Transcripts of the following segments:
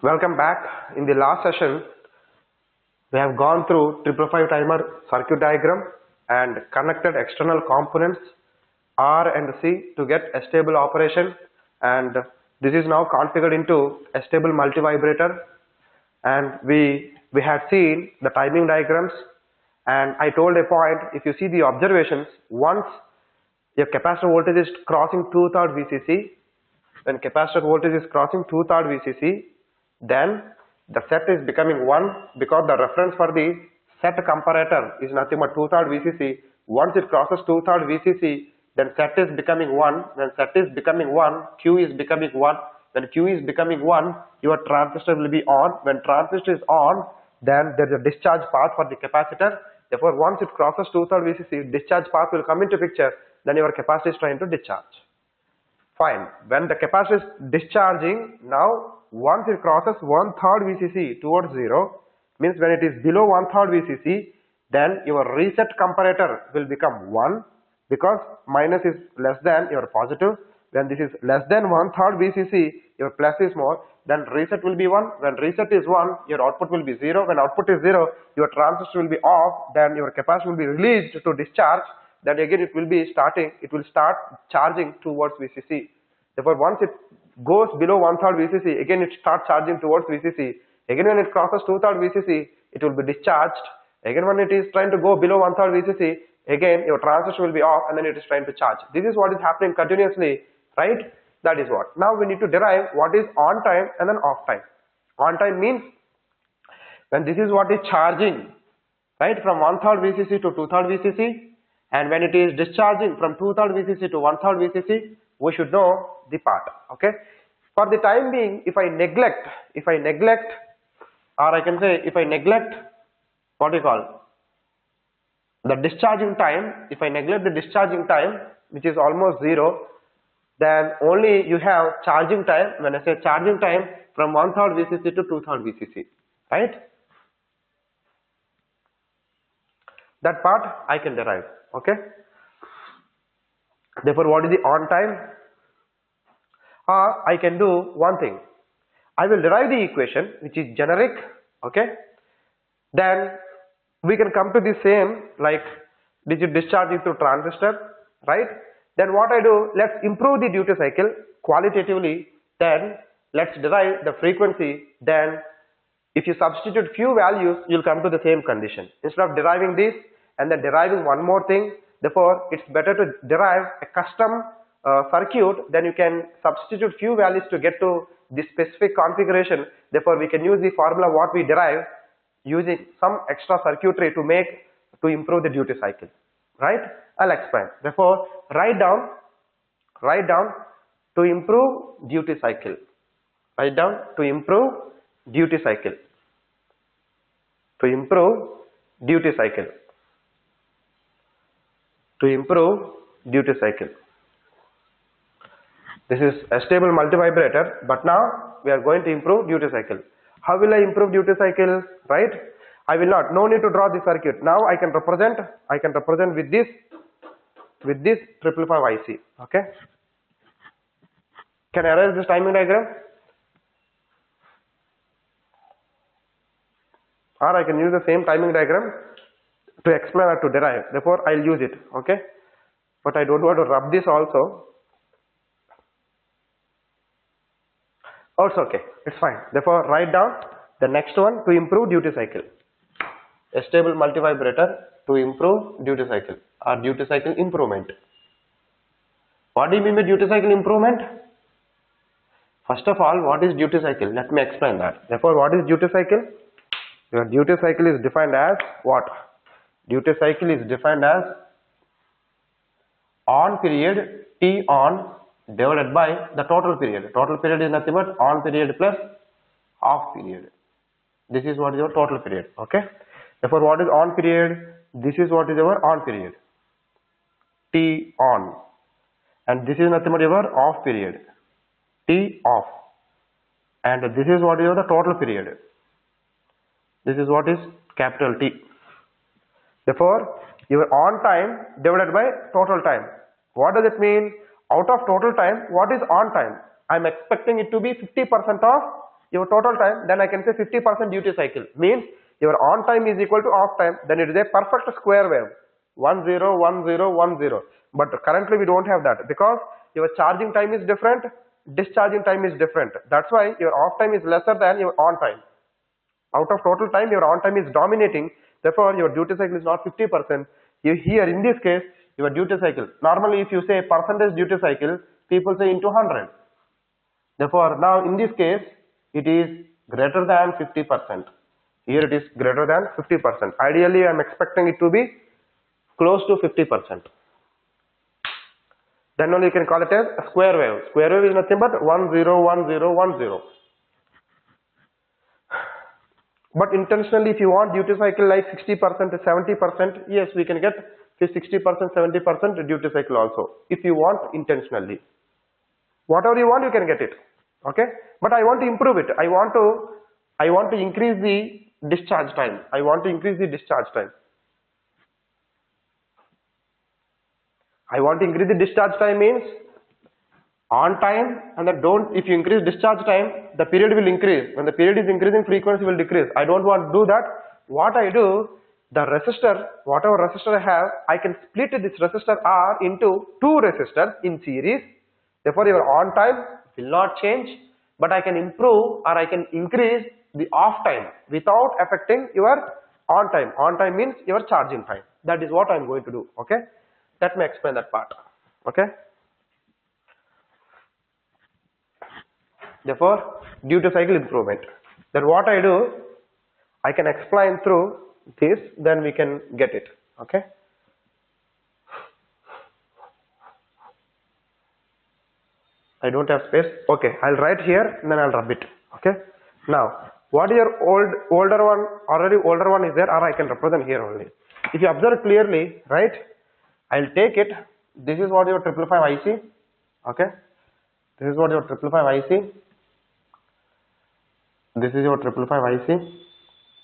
Welcome back. In the last session, we have gone through 555 timer circuit diagram and connected external components R and C to get a stable operation, and this is now configured into a stable multivibrator. And we had seen the timing diagrams, and I told a point, if you see the observations, once your capacitor voltage is crossing 2/3 VCC, when capacitor voltage is crossing 2/3 VCC, then the set is becoming 1 because the reference for the set comparator is nothing but 2/3 VCC. Once it crosses 2/3 VCC, then set is becoming 1. When set is becoming 1, Q is becoming 1. When Q is becoming 1, your transistor will be on. When transistor is on, then there is a discharge path for the capacitor. Therefore, once it crosses 2/3 VCC, discharge path will come into picture. Then your capacitor is trying to discharge. Fine. When the capacitor is discharging, now once it crosses 1/3 VCC towards 0, means when it is below 1/3 VCC, then your reset comparator will become 1 because minus is less than your positive. When this is less than 1/3 VCC, your plus is more, then reset will be 1. When reset is 1, your output will be 0. When output is 0, your transistor will be off, then your capacitor will be released to discharge. Then again it will start charging towards VCC. Therefore, once it goes below 1/3 VCC, again it starts charging towards VCC. Again when it crosses 2/3 VCC, it will be discharged. Again when it is trying to go below 1/3 VCC, again your transistor will be off and then it is trying to charge. This is what is happening continuously, right? That is what. Now we need to derive what is on time and then off time. On time means when this is what is charging, right, from 1/3 VCC to 2/3 VCC, and when it is discharging from 2/3 VCC to 1/3 VCC, we should know the part. Okay, for the time being, if I neglect, or I can say if I neglect what you call the discharging time, if I neglect the discharging time, which is almost 0, then only you have charging time. When I say charging time, from 1/3 VCC to 2/3 VCC, right? That part I can derive. Okay, therefore what is the on time? Or I can do one thing, I will derive the equation which is generic. Okay, then we can come to the same, like this is discharging through transistor, right? Then what I do, let's improve the duty cycle qualitatively, then let's derive the frequency. Then if you substitute few values, you'll come to the same condition. Instead of deriving this and then deriving one more thing, therefore it's better to derive a custom circuit. Then you can substitute few values to get to this specific configuration. Therefore we can use the formula what we derive using some extra circuitry to improve the duty cycle, right? I'll explain. Therefore write down to improve duty cycle. Write down to improve duty cycle. To improve duty cycle. To improve duty cycle. This is a stable multivibrator, but now we are going to improve duty cycle. How will I improve duty cycle, right? I will not, no need to draw the circuit. Now I can represent with this 555 IC. Okay, can I erase this timing diagram? Or I can use the same timing diagram to explain or to derive. Therefore I'll use it. Okay, but I don't want to rub this also. Also okay, it's fine. Therefore write down the next one, to improve duty cycle. A stable multivibrator to improve duty cycle or duty cycle improvement. What do you mean by duty cycle improvement? First of all, what is duty cycle? Let me explain that. Therefore what is duty cycle? Your duty cycle is defined as what? Duty cycle is defined as on period T on divided by the total period. Total period is nothing but on period plus off period. This is what is your total period. Okay, therefore what is on period? This is what is your on period, T on, and this is nothing but your off period, T off, and this is what is your the total period. This is what is capital T. Therefore your on time divided by total time. What does it mean? Out of total time, what is on time? I am expecting it to be 50% of your total time, then I can say 50% duty cycle. Means your on time is equal to off time, then it is a perfect square wave. 1 0 1 0 1 0. But currently we don't have that because your charging time is different, discharging time is different. That's why your off time is lesser than your on time. Out of total time, your on time is dominating. Therefore, your duty cycle is not 50%. Here in this case, your duty cycle. Normally, if you say percentage duty cycle, people say into 100. Therefore, now in this case, it is greater than 50%. Here it is greater than 50%. Ideally, I am expecting it to be close to 50%. Then only you can call it as a square wave. Square wave is nothing but 1 0 1 0 1 0. But intentionally, if you want duty cycle like 60% to 70%, yes, we can get 60%, 70% duty cycle also. If you want intentionally, whatever you want, you can get it. Okay, but I want to improve it. I want to increase the discharge time. I want to increase the discharge time. I want to increase the discharge time means on time, and then if you increase discharge time, the period will increase. When the period is increasing, frequency will decrease. I don't want to do that. What I do, the resistor, whatever resistor I have, I can split this resistor R into two resistors in series. Therefore, your on time will not change, but I can improve or I can increase the off time without affecting your on time. On time means your charging time. That is what I am going to do. Okay, let me explain that part. Okay. Therefore, duty cycle improvement. Then what I do, I can explain through this, then we can get it. Okay. I don't have space. Okay, I'll write here and then I'll rub it. Okay. Now, what is your older one? Already older one is there, or I can represent here only. If you observe clearly, right? I'll take it. This is what your 555 IC. Okay. This is what your 555 IC. This is your 555 IC.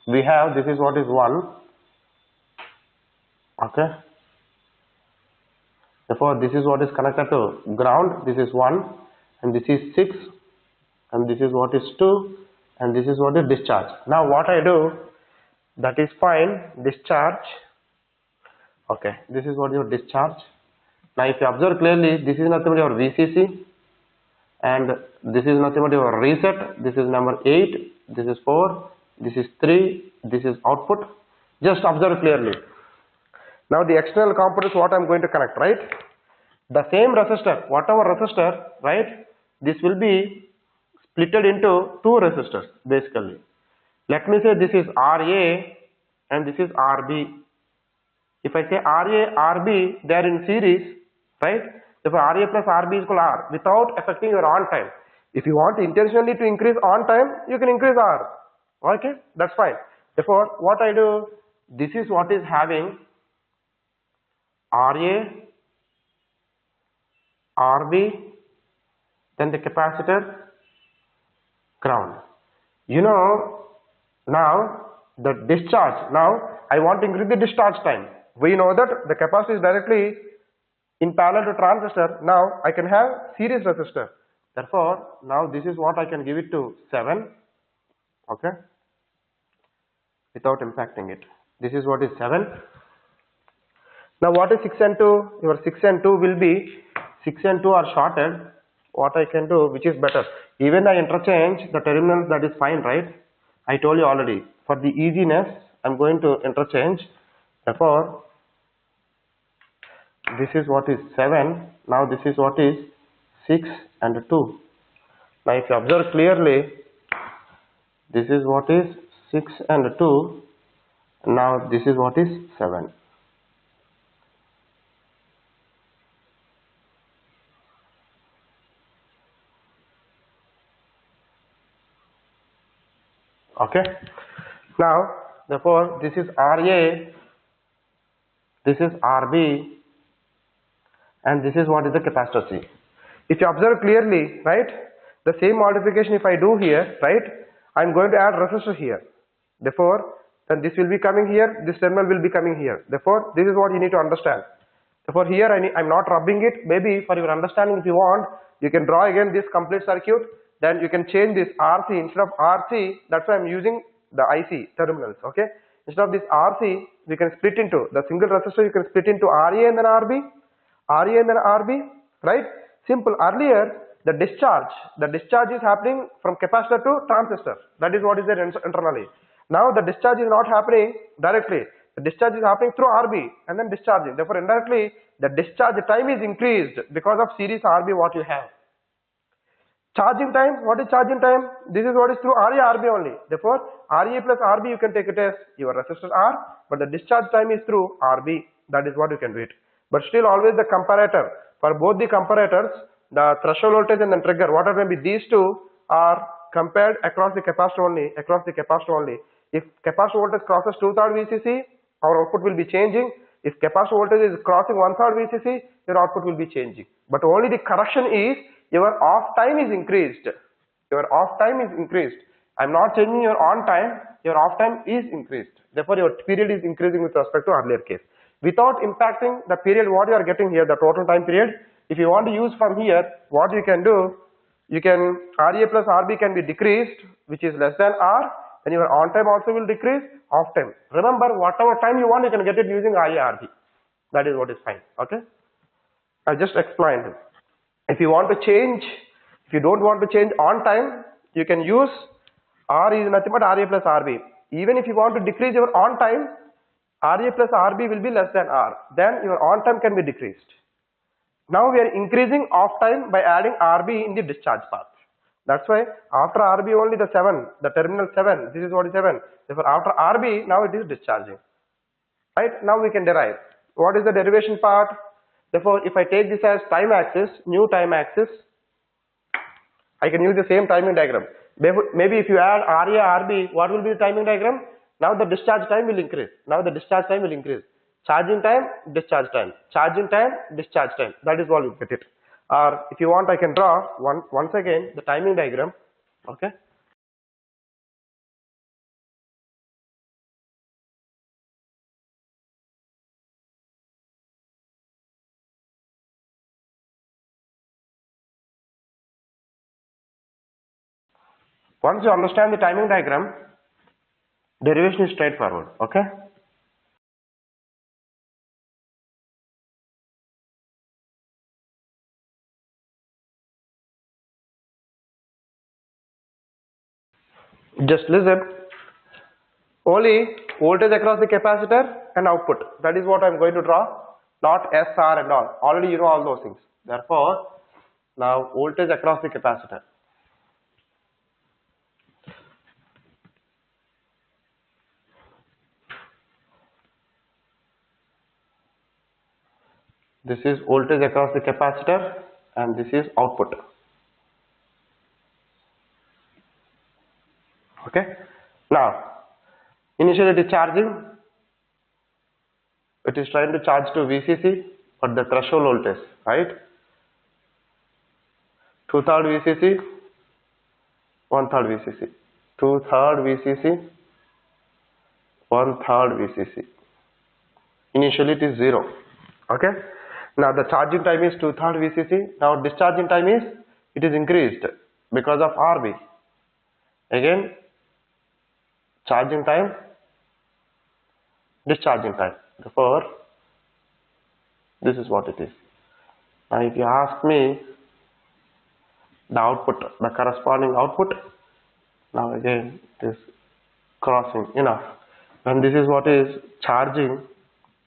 We have, this is what is 1. Okay. Therefore, this is what is connected to ground. This is 1, and this is 6, and this is what is 2, and this is what is discharge. Now, what I do, that is fine. Discharge. Okay. This is what your discharge. Now, if you observe clearly, this is nothing but your VCC. And this is nothing but your reset. This is number 8, this is 4, this is 3, this is output. Just observe clearly. Now the external components what I am going to connect, right? The same resistor, whatever resistor, right? This will be splitted into two resistors basically. Let me say this is RA and this is RB. If I say RA, RB, they are in series, right? Therefore, RA plus RB is equal to R without affecting your on time. If you want intentionally to increase on time, you can increase R. Okay, that's fine. Therefore, what I do, this is what is having RA, RB, then the capacitor, ground. You know, now the discharge, now I want to increase the discharge time. We know that the capacitor is directly in parallel to transistor. Now I can have series resistor. Therefore, now this is what I can give it to 7. Okay, without impacting it. This is what is 7. Now what is 6 and 2? Your 6 and 2 will be 6 and 2 are shorted. What I can do, which is better, even I interchange the terminals, that is fine, right? I told you already, for the easiness I am going to interchange. Therefore, this is what is 7. Now this is what is 6 and 2. Now if you observe clearly, this is what is 6 and 2. Now this is what is 7. Okay. Now therefore this is RA, this is RB, and this is what is the capacitor C. If you observe clearly, right, the same modification if I do here, right, I am going to add resistor here. Therefore, then this will be coming here, this terminal will be coming here. Therefore, this is what you need to understand. Therefore, here I am not rubbing it. Maybe for your understanding, if you want, you can draw again this complete circuit. then you can change this RC instead of RC. That's why I'm using the IC terminals. Okay, instead of this RC, we can split into the single resistor. You can split into RA and then RB, RA and then RB, right? Simple. Earlier, the discharge is happening from capacitor to transistor. That is what is there internally. Now the discharge is not happening directly. The discharge is happening through RB and then discharging. Therefore, indirectly, the discharge time is increased because of series RB what you have. Charging time, what is charging time? This is what is through RA, RB only. Therefore, RA plus RB you can take it as your resistor R, but the discharge time is through RB. That is what you can do it. But still always the comparator. For both the comparators, the threshold voltage and the trigger, whatever may be, these two are compared across the capacitor only, If capacitor voltage crosses 2/3 VCC, our output will be changing. If capacitor voltage is crossing 1/3 VCC, your output will be changing. But only the correction is your off time is increased. I'm not changing your on time, your off time is increased. Therefore, your period is increasing with respect to earlier case. Without impacting the period what you are getting here, the total time period. If you want to use from here, what you can do, you can RA plus RB can be decreased, which is less than R, and your on time also will decrease, off time. Remember, whatever time you want, you can get it using RA, RB. That is what is fine. Okay. I just explained. If you want to change, if you don't want to change on time, you can use R is nothing but RA plus RB. Even if you want to decrease your on time, RA plus RB will be less than R. Then your on time can be decreased. Now we are increasing off time by adding RB in the discharge path. That's why after RB only the 7, the terminal 7, this is what is 7. Therefore after RB, now it is discharging. Right? Now we can derive. What is the derivation part? Therefore if I take this as time axis, new time axis, I can use the same timing diagram. Maybe if you add RA, RB, what will be the timing diagram? Now the discharge time will increase. Charging time, discharge time. Charging time, discharge time. That is what you get it. Or if you want, I can draw once again the timing diagram. Okay. Once you understand the timing diagram, derivation is straightforward. Okay. Just listen. Only voltage across the capacitor and output. That is what I am going to draw. Not SR and all. Already you know all those things. Therefore, now voltage across the capacitor. This is voltage across the capacitor and this is output. Okay. Now, initially it is charging. It is trying to charge to VCC, but the threshold voltage, right? 2/3 VCC, 1/3 VCC, 2/3 VCC, 1/3 VCC. Initially it is 0. Okay. Now the charging time is 2/3 VCC. Now discharging time is, it is increased because of RB. Again, charging time, discharging time. Therefore, this is what it is. Now if you ask me the output, the corresponding output, now again it is crossing enough. And this is what is charging,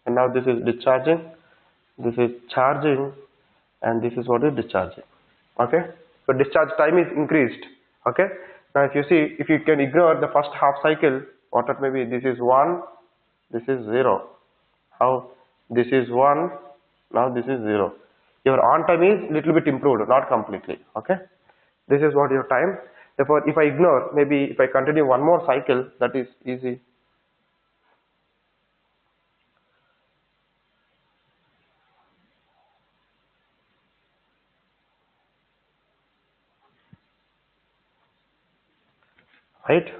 and now this is discharging, this is charging, and this is what is discharging. Okay. So discharge time is increased. Okay. Now if you see, if you can ignore the first half cycle, what it may be, this is 1, this is 0. How? This is 1, now this is 0. Your on time is little bit improved, not completely. Okay. This is what your time. Therefore, if I ignore, maybe if I continue one more cycle, that is easy. Right?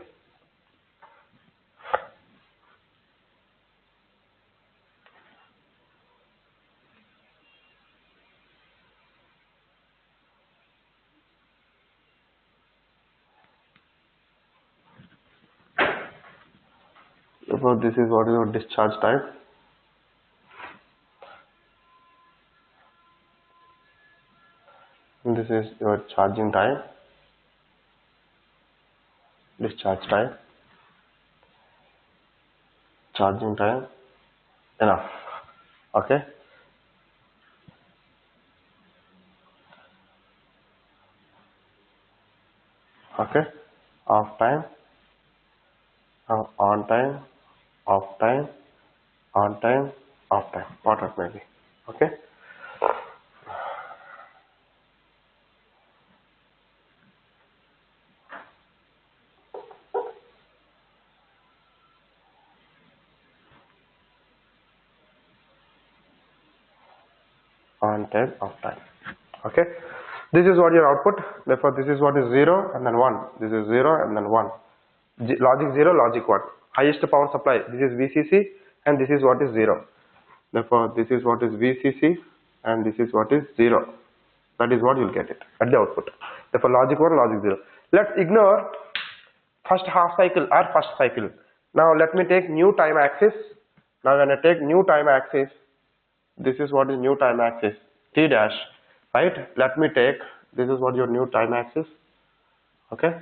Suppose this is what is your discharge time. And this is your charging time, discharge time, charging time, enough. Okay. Okay. Off time, on time, off time, on time, off time, what it may be. Okay. On time, off time. Okay. This is what your output. Therefore, this is what is 0 and then 1. This is 0 and then 1. Logic 0, logic 1. Highest power supply. This is VCC and this is what is 0. Therefore, this is what is VCC and this is what is 0. That is what you will get it at the output. Therefore, logic 1, logic 0. Let's ignore first half cycle or first cycle. Now, let me take new time axis. Now, when I take new time axis, this is what is new time axis, T dash, right? Let me take, this is what your new time axis, okay?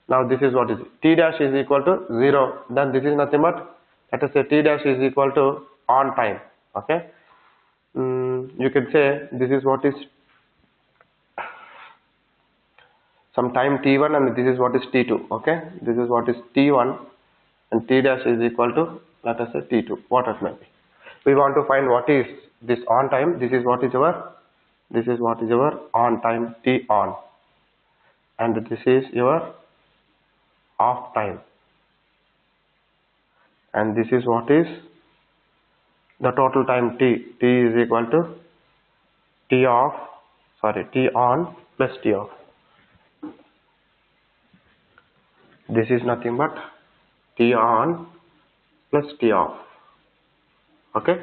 Now this is what is, T dash is equal to 0, then this is nothing but, let us say T dash is equal to on time, okay? You can say this is what is some time T1 and this is what is T2, okay? This is what is T1 and T dash is equal to, let us say T2, what it may be. We want to find what is this on time. This is what is your on time T on, and this is your off time, and this is what is the total time T. T is equal to T on plus T off. This is nothing but T on plus T off. Okay.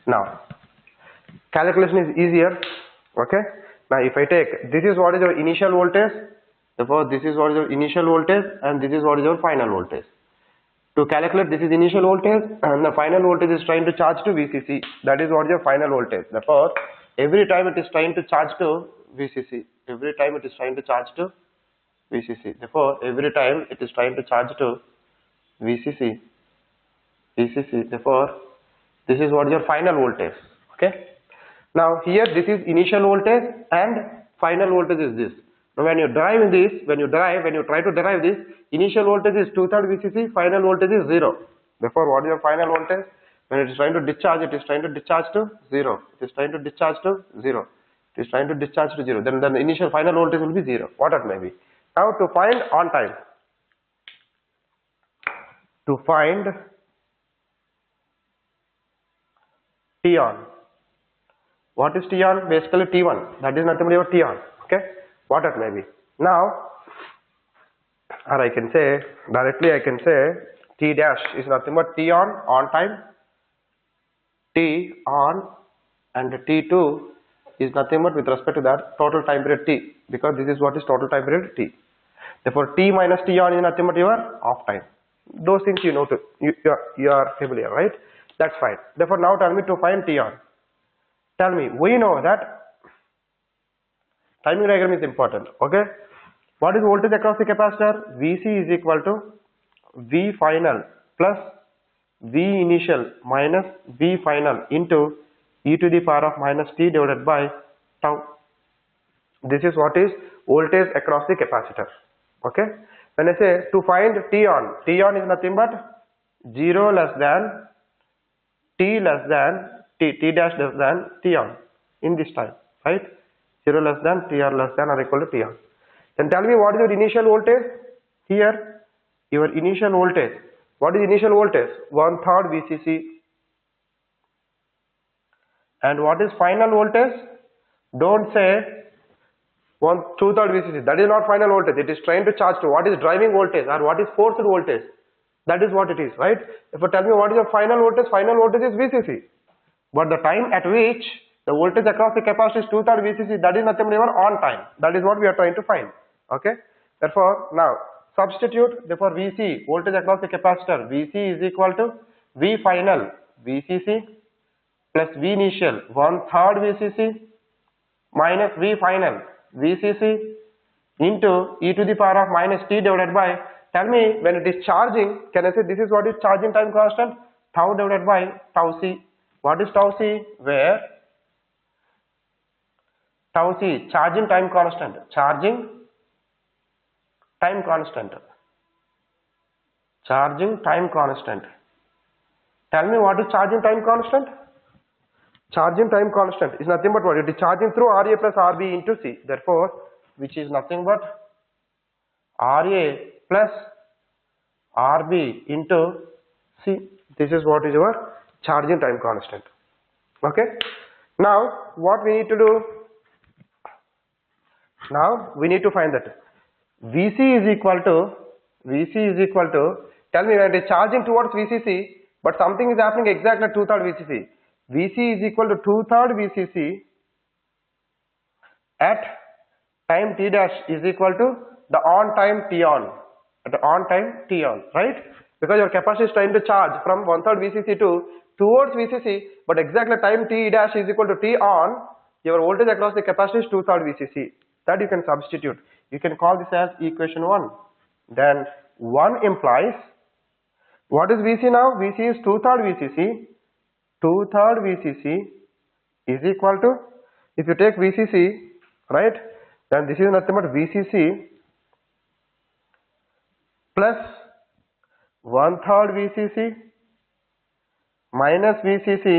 Now calculation is easier. Okay. Now if I take, this is what is your initial voltage, therefore this is what is your initial voltage and this is what is your final voltage. To calculate, this is initial voltage and the final voltage is trying to charge to VCC. That is what is your final voltage. Therefore every time it is trying to charge to VCC. Every time it is trying to charge to VCC. Therefore every time it is trying to charge to VCC. Therefore this is what is your final voltage. Okay. Now here this is initial voltage and final voltage is this. Now when you drive this, when you try to derive this, initial voltage is 2/3 VCC, final voltage is 0. Therefore what is your final voltage? When it is trying to discharge, it is trying to discharge to 0. It is trying to discharge to 0. It is trying to discharge to 0. Then the initial final voltage will be 0. What it may be. Now to find on time. To find T on. What is T on? Basically T1. That is nothing but your T on. Okay. What it may be. Now, or I can say directly, I can say T dash is nothing but T on time, T on, and T2 is nothing but with respect to that total time period T, because this is what is total time period T. Therefore T minus T on is nothing but your off time. Those things you know, you are familiar, right? That's fine. Therefore now tell me to find T on. Tell me, we know that timing diagram is important. Okay. What is voltage across the capacitor? Vc is equal to V final plus V initial minus V final into e to the power of minus t divided by tau. This is what is voltage across the capacitor. Okay. When I say to find T on is nothing but 0 less than T less than T dash less than T on in this time, right? 0 less than T or less than or equal to T on. Then tell me what is your initial voltage? Here, your initial voltage. What is initial voltage? 1/3 VCC. And what is final voltage? Don't say 2/3 VCC. That is not final voltage. It is trying to charge to what is driving voltage or what is forced voltage. That is what it is, right? If you tell me what is your final voltage is VCC. But the time at which the voltage across the capacitor is 2/3 VCC, that is nothing but your on time. That is what we are trying to find. Okay. Therefore, now substitute. Therefore, VC, voltage across the capacitor, VC is equal to V final VCC plus V initial 1/3 VCC minus V final VCC into e to the power of minus t divided by, tell me when it is charging, can I say this is what is charging time constant? Tau divided by tau c. What is tau c? Where tau c, charging time constant, charging time constant, charging time constant. Tell me what is charging time constant? Charging time constant is nothing but what? It is charging through Ra plus Rb into C. Therefore, which is nothing but Ra plus Rb into C. This is what is your charging time constant. Okay. Now, what we need to do? Now, we need to find that Vc is equal to, tell me when it is charging towards Vcc, but something is happening exactly at 2/3 Vcc. Vc is equal to 2/3 Vcc at time t dash is equal to the on time t on, at the on time t on, right? Because your capacitor is trying to charge from 1/3 Vcc to towards Vcc, but exactly time t dash is equal to t on, your voltage across the capacitor is 2/3 Vcc. That you can substitute. You can call this as equation 1. Then 1 implies, what is Vc now? Vc is 2/3 Vcc. 2/3 Vcc is equal to, if you take Vcc, right, then this is nothing but Vcc plus 1/3 Vcc minus Vcc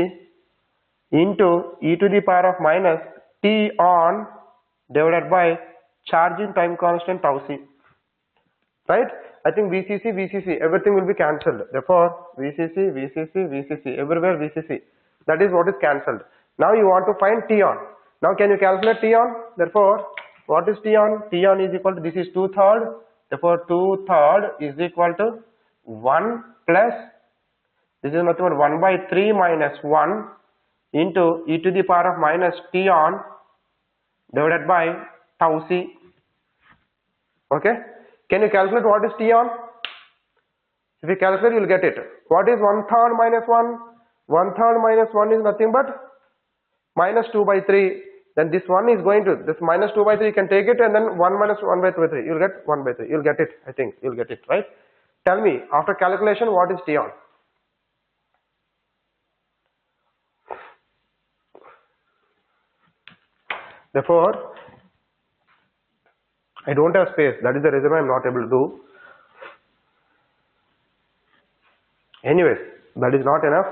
into e to the power of minus t on divided by charging time constant tau c, right? I think VCC, everything will be cancelled. Therefore, VCC, everywhere VCC. That is what is cancelled. Now you want to find T on. Now can you calculate T on? Therefore, what is T on? T on is equal to, this is 2/3. Therefore, 2/3 is equal to 1 plus, this is nothing but 1/3 minus 1 into e to the power of minus T on divided by tau c. Okay. Can you calculate what is T on? If you calculate, you will get it. What is 1/3 minus 1? 1/3 minus 1 is nothing but minus 2/3. Then this 1 is going to, this minus 2/3 you can take it, and then 1 minus 1/3. You will get 1/3. You will get it. I think you will get it, right? Tell me, after calculation, what is T on? Therefore, I don't have space. That is the reason I am not able to do. Anyways, that is not enough.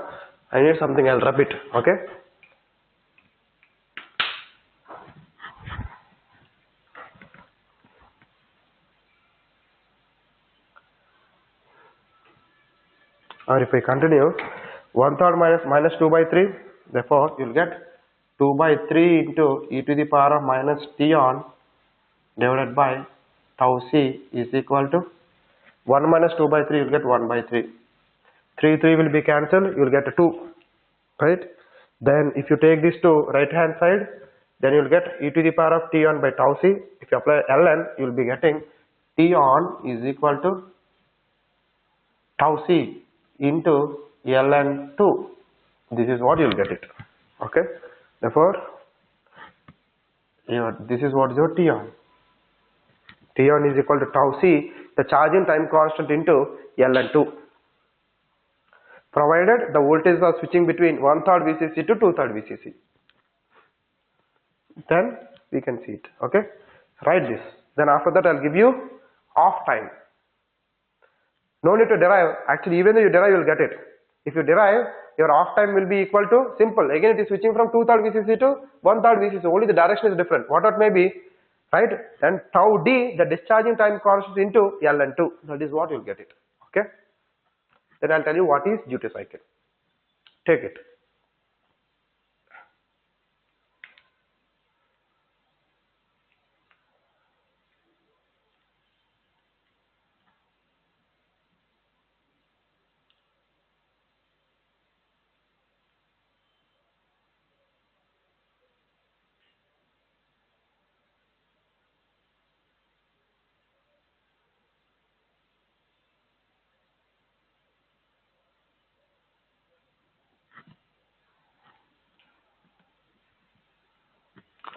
I need something else. Rub it. Okay. Or if I continue, 1/3 minus 2/3. Therefore, you will get 2/3 into e to the power of minus t on divided by tau c is equal to 1 minus 2/3, you will get 1/3. 3 will be cancelled, you will get 2, right? Then if you take this to right hand side, then you will get e to the power of t on by tau c. If you apply ln, you will be getting t on is equal to tau c into ln 2. This is what you will get it. Okay. Therefore, this is what is your t on. T on is equal to tau c, the charging time constant, into ln 2. Provided the voltages are switching between 1/3 Vcc to 2/3 Vcc. Then we can see it. Okay. Write this. Then after that I will give you off time. No need to derive. Actually, even though you derive, you will get it. If you derive, your off time will be equal to, simple. Again, it is switching from 2/3 Vcc to 1/3 Vcc. Only the direction is different. What it may be. Right, then tau d, the discharging time constant, into ln 2. That is what you will get it. Okay. Then I will tell you what is duty cycle. Take it.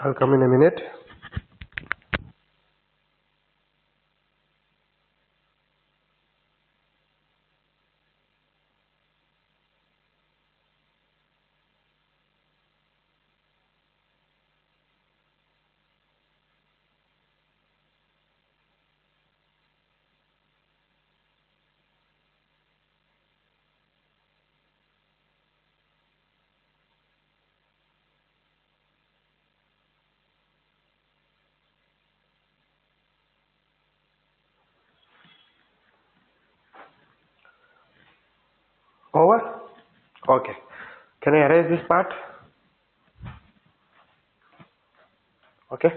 I'll come in a minute. Over? Okay. Can I erase this part? Okay.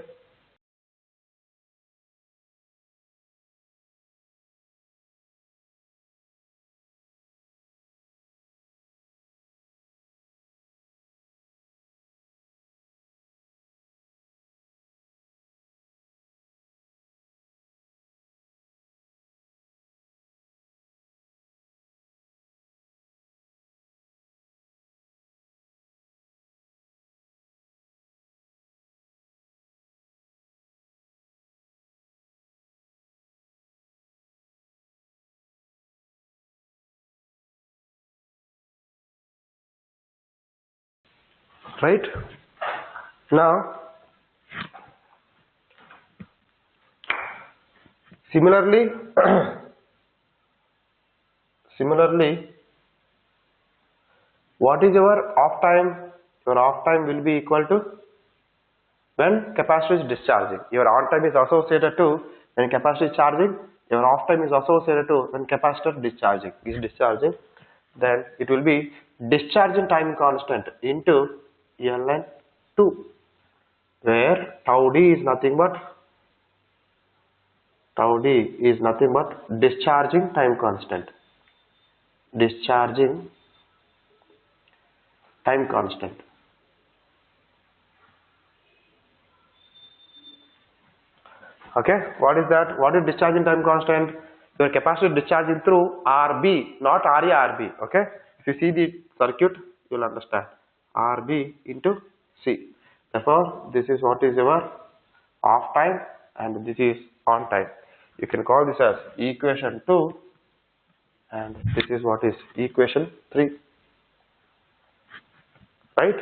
Right? Now, similarly, what is your off time? Your off time will be equal to when capacitor is discharging. Your on time is associated to when capacitor is charging. Your off time is associated to when capacitor is discharging. Then it will be discharging time constant into ln2, where tau d is nothing but discharging time constant. Discharging time constant. Okay, what is that? What is discharging time constant? Your capacitor discharging through RB, not RA RB. Okay, if you see the circuit, you will understand. RB into C. Therefore, this is what is your off time and this is on time. You can call this as equation 2 and this is what is equation 3. Right?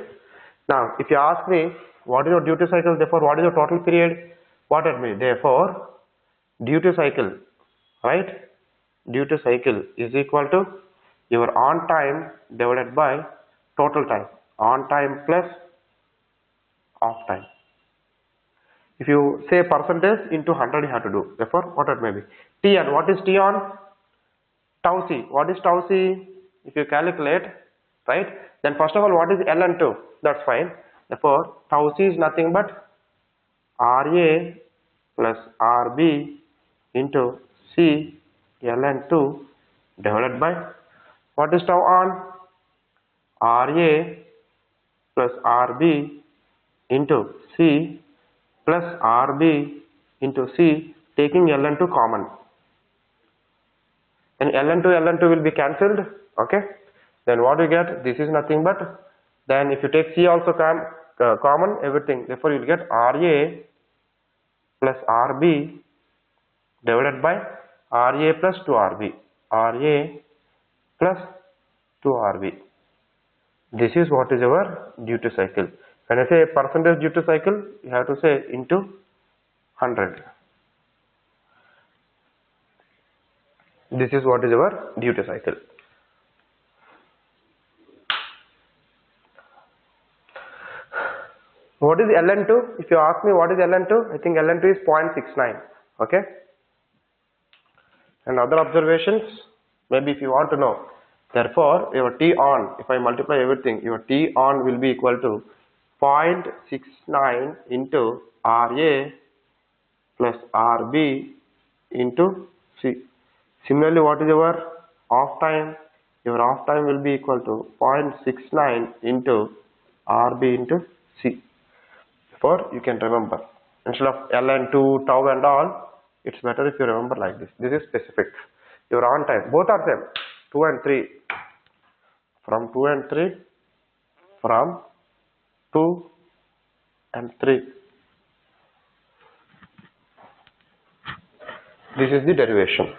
Now, if you ask me what is your duty cycle, therefore what is your total period? What it means? Therefore, duty cycle, right? Duty cycle is equal to your on time divided by total time. On time plus off time. If you say percentage into 100, you have to do. Therefore, what it may be? T on. What is T on? Tau C. What is tau C? If you calculate, right? Then first of all, what is ln2? That's fine. Therefore, tau C is nothing but RA plus RB into C ln2 divided by what is tau on? RA plus RB into C plus RB into C, taking ln2 common. And ln2 will be cancelled. Okay. Then what you get? This is nothing but, then if you take C also common, everything. Therefore, you will get RA plus RB divided by RA plus 2RB. RA plus 2RB. This is what is our duty cycle. When I say percentage duty cycle, you have to say into 100. This is what is our duty cycle. What is ln2? If you ask me what is ln2, I think ln2 is 0.69. Okay. And other observations, maybe if you want to know. Therefore, your T on, if I multiply everything, your T on will be equal to 0.69 into RA plus RB into C. Similarly, what is your off time? Your off time will be equal to 0.69 into RB into C. Therefore, you can remember. Instead of ln2, tau and all, it's better if you remember like this. This is specific. Your on time, both are same. 2 and 3. From 2 and 3, from 2 and 3. This is the derivation.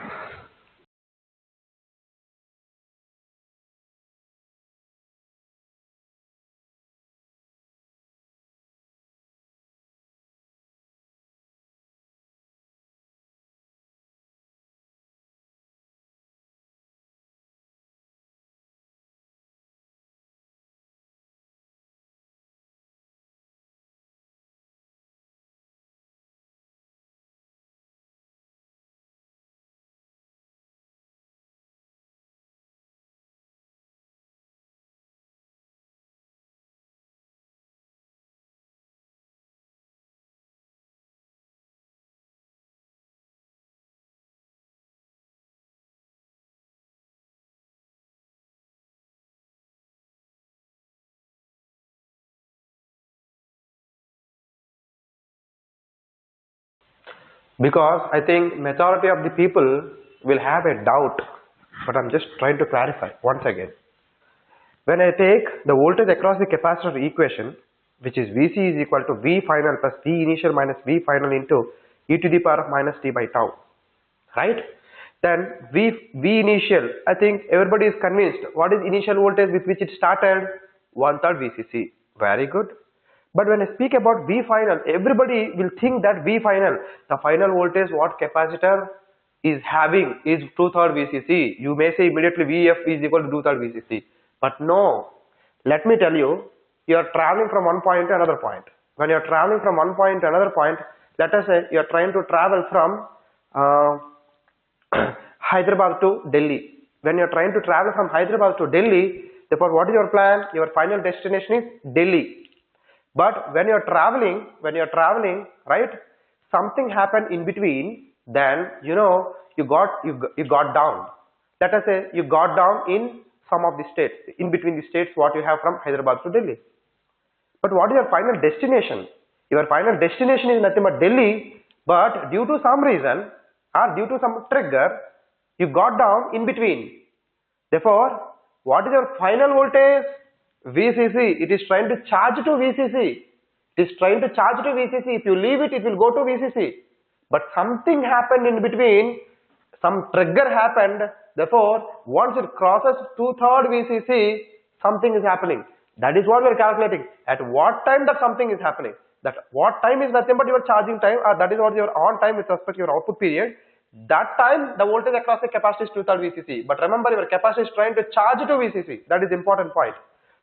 Because I think majority of the people will have a doubt, but I'm just trying to clarify once again. When I take the voltage across the capacitor equation, which is Vc is equal to V final plus V initial minus V final into e to the power of minus t by tau, right? Then V initial, I think everybody is convinced. What is initial voltage with which it started? 1/3 Vcc. Very good. But when I speak about V final, everybody will think that V final, the final voltage what capacitor is having is 2/3 Vcc. You may say immediately Vf is equal to 2/3 Vcc. But no, let me tell you, you are traveling from one point to another point. When you are traveling from one point to another point, let us say you are trying to travel from Hyderabad to Delhi. When you are trying to travel from Hyderabad to Delhi, therefore what is your plan? Your final destination is Delhi. But when you are traveling, right, something happened in between, then you know you got down. Let us say you got down in some of the states, in between the states what you have from Hyderabad to Delhi. But what is your final destination? Your final destination is nothing but Delhi, but due to some reason or due to some trigger, you got down in between. Therefore, what is your final voltage? Vcc. It is trying to charge to Vcc. It is trying to charge to Vcc. If you leave it, it will go to Vcc. But something happened in between, some trigger happened. Therefore, once it crosses 2/3 Vcc, something is happening. That is what we are calculating. At what time that something is happening? That what time is nothing but your charging time, or that is what your on time with respect to your output period. That time the voltage across the capacitor is 2/3 Vcc. But remember, your capacitor is trying to charge to Vcc. That is important point.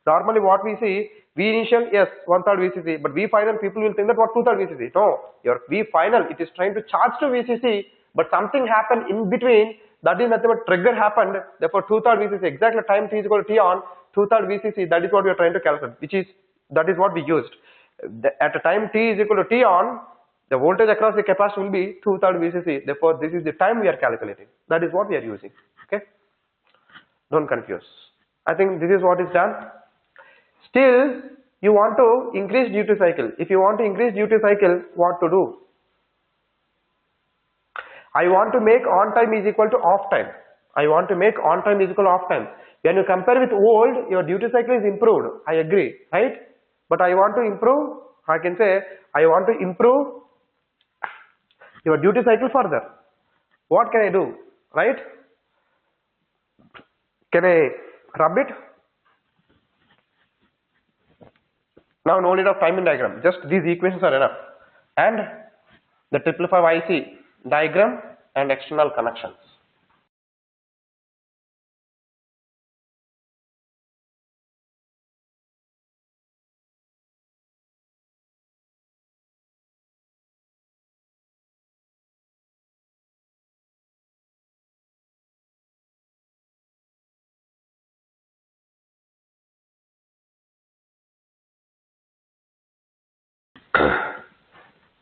Normally what we see, V initial, yes, 1/3 Vcc, but V final, people will think that what 2/3 Vcc. No, your V final, it is trying to charge to Vcc, but something happened in between, that is nothing but trigger happened, therefore 2/3 Vcc, exactly time t is equal to t on, 2/3 Vcc, that is what we are trying to calculate, that is what we used. At a time t is equal to t on, the voltage across the capacitor will be 2/3 Vcc, therefore this is the time we are calculating, that is what we are using, okay? Don't confuse. I think this is what is done. Still, you want to increase duty cycle. If you want to increase duty cycle, what to do? I want to make on time is equal to off time. I want to make on time is equal to off time. When you compare with old, your duty cycle is improved. I agree, right? But I want to improve, I can say, I want to improve your duty cycle further. What can I do, right? Can I rub it? Now no need of timing diagram, just these equations are enough. And the 555 IC diagram and external connections.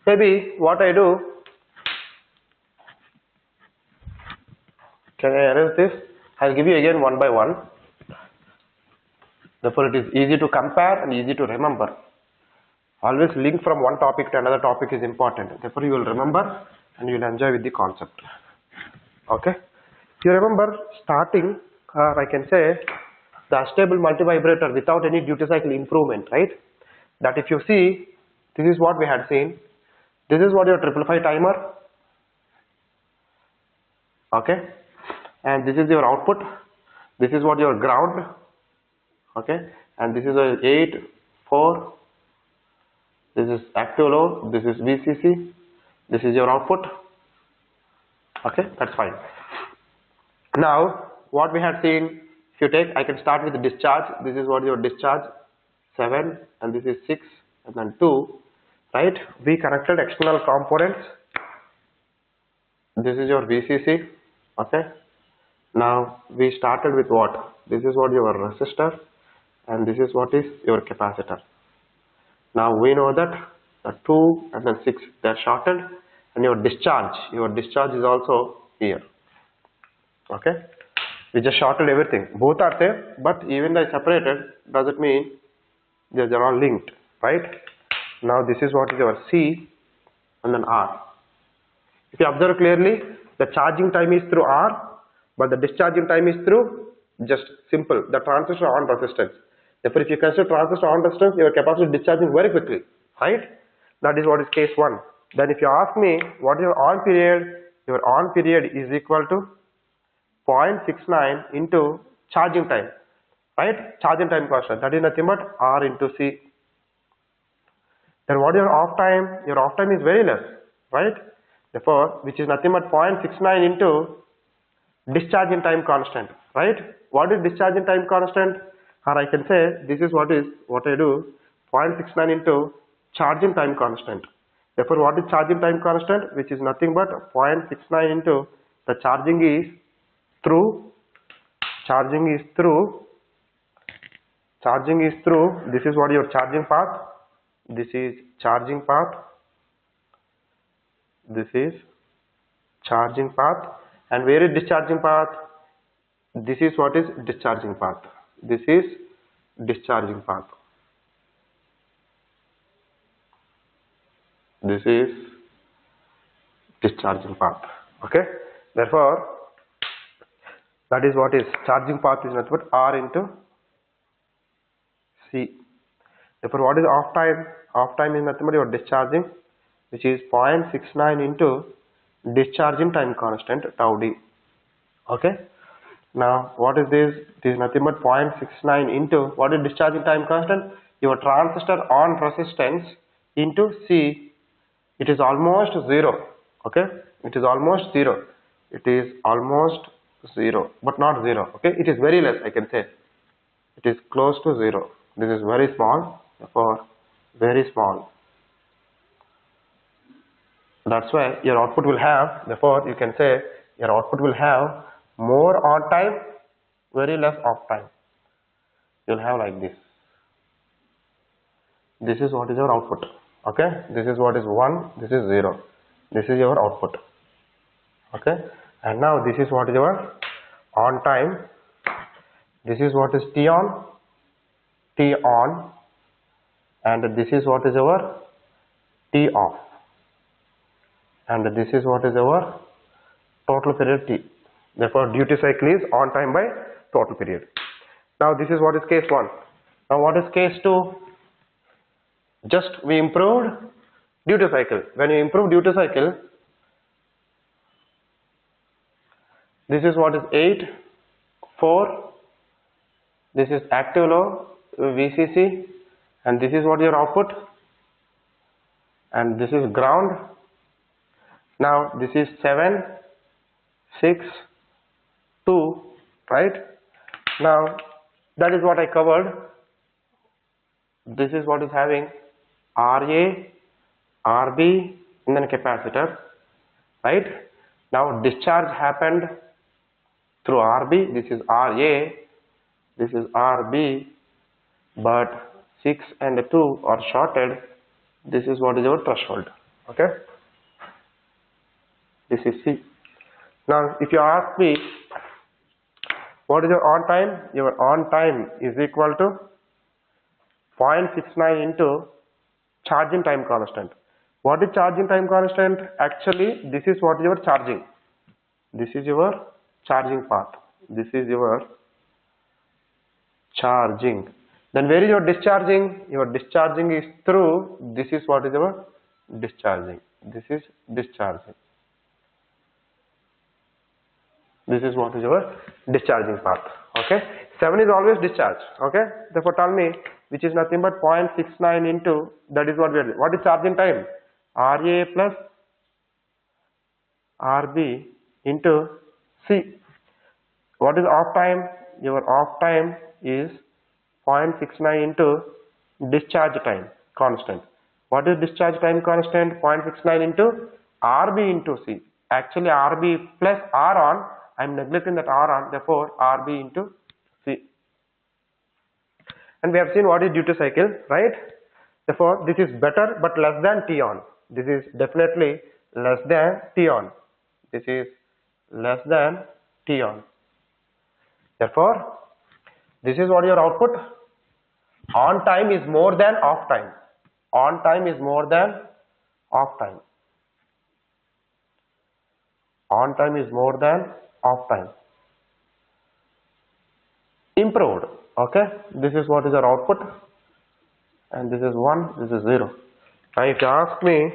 Maybe what I do, can I arrange this? I'll give you again one by one. Therefore, it is easy to compare and easy to remember. Always link from one topic to another topic is important. Therefore, you will remember and you will enjoy with the concept. Okay? You remember starting, I can say, the stable multivibrator without any duty cycle improvement, right? That if you see This is what we had seen. This is what your 555 timer. Okay, and this is your output. This is what your ground. Okay, and this is a 8, 4. This is active low. This is VCC. This is your output. Okay, that's fine. Now, what we had seen, if you take, I can start with the discharge. This is what your discharge, 7, and this is 6, and then 2, right? We connected external components. This is your VCC, okay? Now, we started with what? This is what your resistor, and this is what is your capacitor. Now, we know that the 2 and then 6, they are shorted, and your discharge is also here. Okay, we just shorted everything. Both are there, but even though separated, doesn't mean they're all linked, right? Now this is what is your C and then R. If you observe clearly, the charging time is through R, but the discharging time is through just simple the transistor on resistance. Therefore, if you consider transistor on resistance, your capacitor is discharging very quickly, right? That is what is case 1. Then if you ask me what is your on period, your on period is equal to 0.69 into charging time, right? Charging time constant, that is nothing but R into C. Then what is your off time? Your off time is very less, right? Therefore, which is nothing but 0.69 into discharging time constant, right? What is discharging time constant? Or I can say this is what I do, 0.69 into charging time constant. Therefore, what is charging time constant? Which is nothing but 0.69 into the charging is through, this is what your charging path, this is charging path, this is charging path, and where is discharging path? This is what is discharging path, this is discharging path, this is discharging path. Okay, therefore that is what is charging path is nothing but R into C. Therefore, what is off time? Off time is nothing but your discharging, which is 0.69 into discharging time constant tau d. Okay. Now, what is this? This is nothing but 0.69 into what is discharging time constant? Your transistor on resistance into C. It is almost 0. Okay. It is almost 0. It is almost 0, but not 0. Okay. It is very less. I can say it is close to 0. This is very small. Therefore, very small. That's why your output will have, therefore you can say your output will have more on time, very less off time. You'll have like this. This is what is your output. Okay, this is what is 1, this is 0. This is your output. Okay, and now this is what is your on time. This is what is T on, and this is what is our T off, and this is what is our total period T. Therefore, duty cycle is on time by total period. Now, this is what is case 1. Now, what is case 2? Just we improved duty cycle. When you improve duty cycle, this is what is 8, 4. This is active low, VCC, and this is what your output, and this is ground. Now this is 7, 6, 2, right? Now that is what I covered. This is what is having RA, RB, and then capacitor, right? Now discharge happened through RB. This is RA, this is RB, but 6 and 2 are shorted. This is what is your threshold. Okay, this is C. Now if you ask me what is your on time, your on time is equal to 0.69 into charging time constant. What is charging time constant? Actually, this is what your charging. This is your charging path. This is your charging. Then where is your discharging? Your discharging is through, this is what is your discharging. This is discharging. This is what is your discharging path. Okay. 7 is always discharge. Okay. Therefore tell me which is nothing but 0.69 into, that is what we are doing. What is charging time? RA plus RB into C. What is off time? Your off time is 0.69 into discharge time constant. What is discharge time constant? 0.69 into RB into C. Actually RB plus R on, I am neglecting that R on, therefore RB into C. And we have seen what is duty cycle, right? Therefore this is better but less than T on. This is definitely less than T on. This is less than T on. Therefore this is what your output. On time is more than off time. On time is more than off time. On time is more than off time. Improved. Okay. This is what is your output. And this is 1, this is 0. Now if you ask me,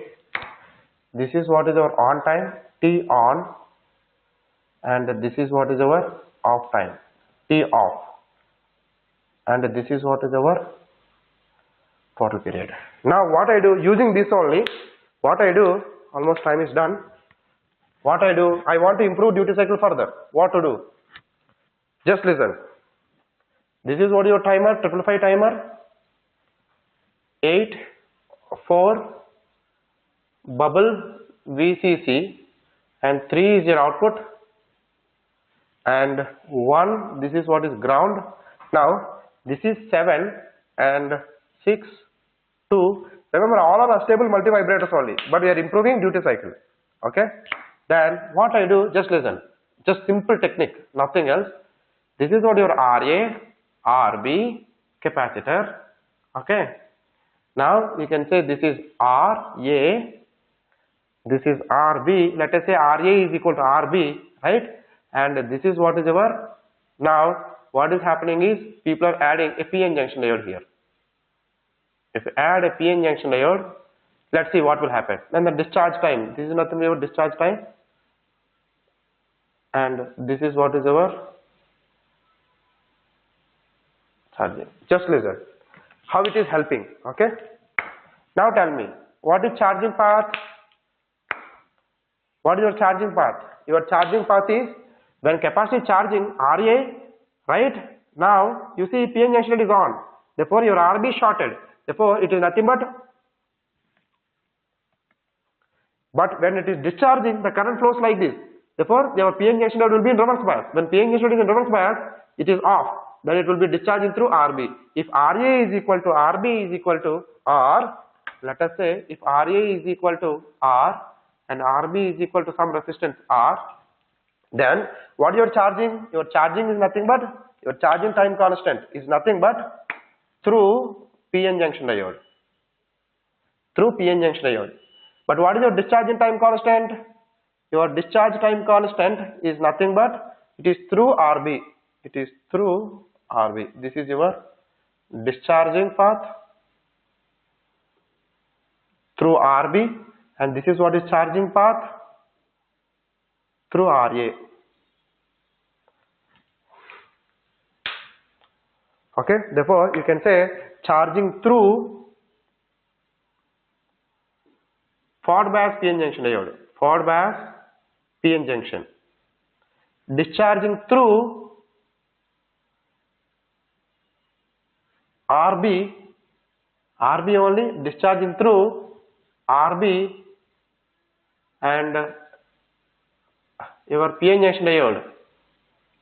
this is what is our on time, T on, and this is what is our off time, T off, and this is what is our photo period. Now what I do, using this only, what I do, almost time is done. What I do, I want to improve duty cycle further. What to do? Just listen. This is what your timer, 555 timer, 8, 4, bubble VCC, and 3 is your output, and 1, this is what is ground. Now this is 7 and 6, 2. Remember all are stable multivibrators only, but we are improving duty cycle. Okay. Then what I do, just listen, just simple technique, nothing else. This is what your RA, RB capacitor. Okay. Now you can say this is RA, this is RB. Let us say RA is equal to RB, right? And this is what is our. Now what is happening is people are adding a PN junction diode here. If you add a PN junction diode, let's see what will happen. Then the discharge time, this is nothing but discharge time, and this is what is our charging. Just listen how it is helping. Okay. Now tell me, what is charging path? What is your charging path? Your charging path is when capacitor charging RA, right? Now you see PN junction is on, therefore your RB shorted, therefore it is nothing but when it is discharging, the current flows like this, therefore your PN junction will be in reverse bias. When PN junction is in reverse bias, it is off, then it will be discharging through RB. If RA is equal to RB is equal to R, let us say if RA is equal to R and RB is equal to some resistance R, then what you are charging? Your charging is nothing but, your charging time constant is nothing but through PN junction diode. Through PN junction diode. But what is your discharging time constant? Your discharge time constant is nothing but, it is through RB. It is through RB. This is your discharging path through RB, and this is what is charging path through RA. Okay. Therefore you can say charging through forward bias PN junction diode, forward bias PN junction, discharging through RB only, discharging through RB, and your PN junction diode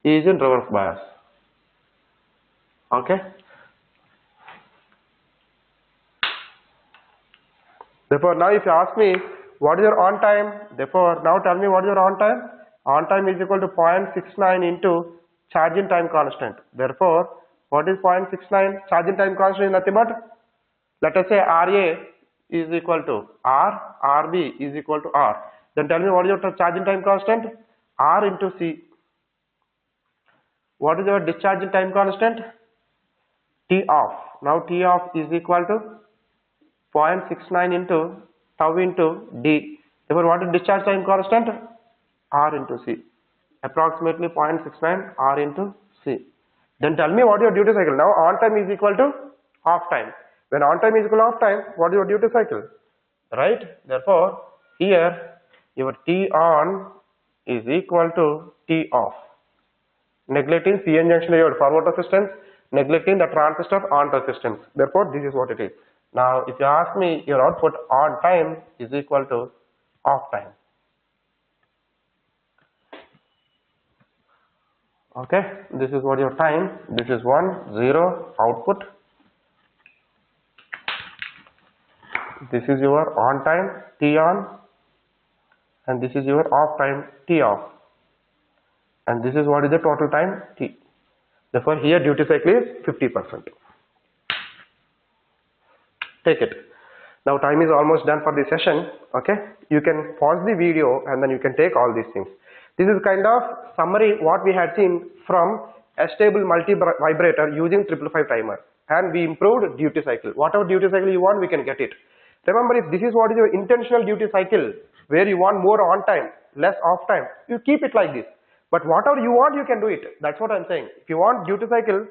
is in reverse bias. Okay. Therefore now if you ask me what is your on time, therefore now tell me what is your on time. On time is equal to 0.69 into charging time constant. Therefore what is 0.69? Charging time constant is nothing but, let us say RA is equal to R, RB is equal to R. Then tell me what is your charging time constant? R into C. What is your discharging time constant? T off. Now T off is equal to 0.69 into tau into D. Therefore, what is discharge time constant? R into C. Approximately 0.69 R into C. Then tell me what your duty cycle. Now on time is equal to off time. When on time is equal to off time, what is your duty cycle? Right? Therefore, here your T on is equal to T off. Neglecting PN junction diode forward resistance, neglecting the transistor on resistance. Therefore, this is what it is. Now, if you ask me, your output on time is equal to off time. Okay, this is what your time. This is 1, 0 output. This is your on time T on, and this is your off time T off, and this is what is the total time T. Therefore, here duty cycle is 50%. Take it. Now time is almost done for the session. Okay, you can pause the video and then you can take all these things. This is kind of summary what we had seen from a stable multi-vibrator using 555 timer, and we improved duty cycle. Whatever duty cycle you want, we can get it. Remember, if this is what is your intentional duty cycle, where you want more on time, less off time, you keep it like this. But whatever you want, you can do it. That's what I'm saying. If you want duty cycle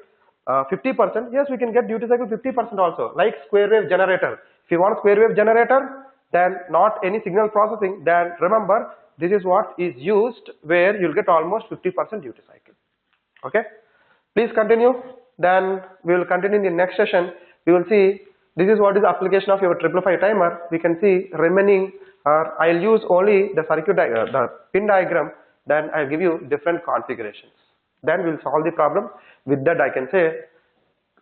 50%, yes, we can get duty cycle 50% also, like square wave generator. If you want square wave generator, then not any signal processing, then remember, this is what is used where you'll get almost 50% duty cycle. Okay, please continue. Then we will continue in the next session. We will see this is what is the application of your 555 timer. We can see remaining, I'll use only the circuit the pin diagram. Then I'll give you different configurations. Then we'll solve the problem. With that, I can say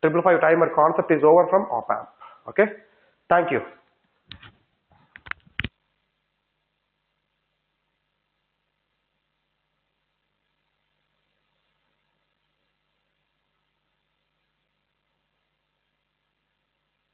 555 timer concept is over from op amp. Okay, thank you.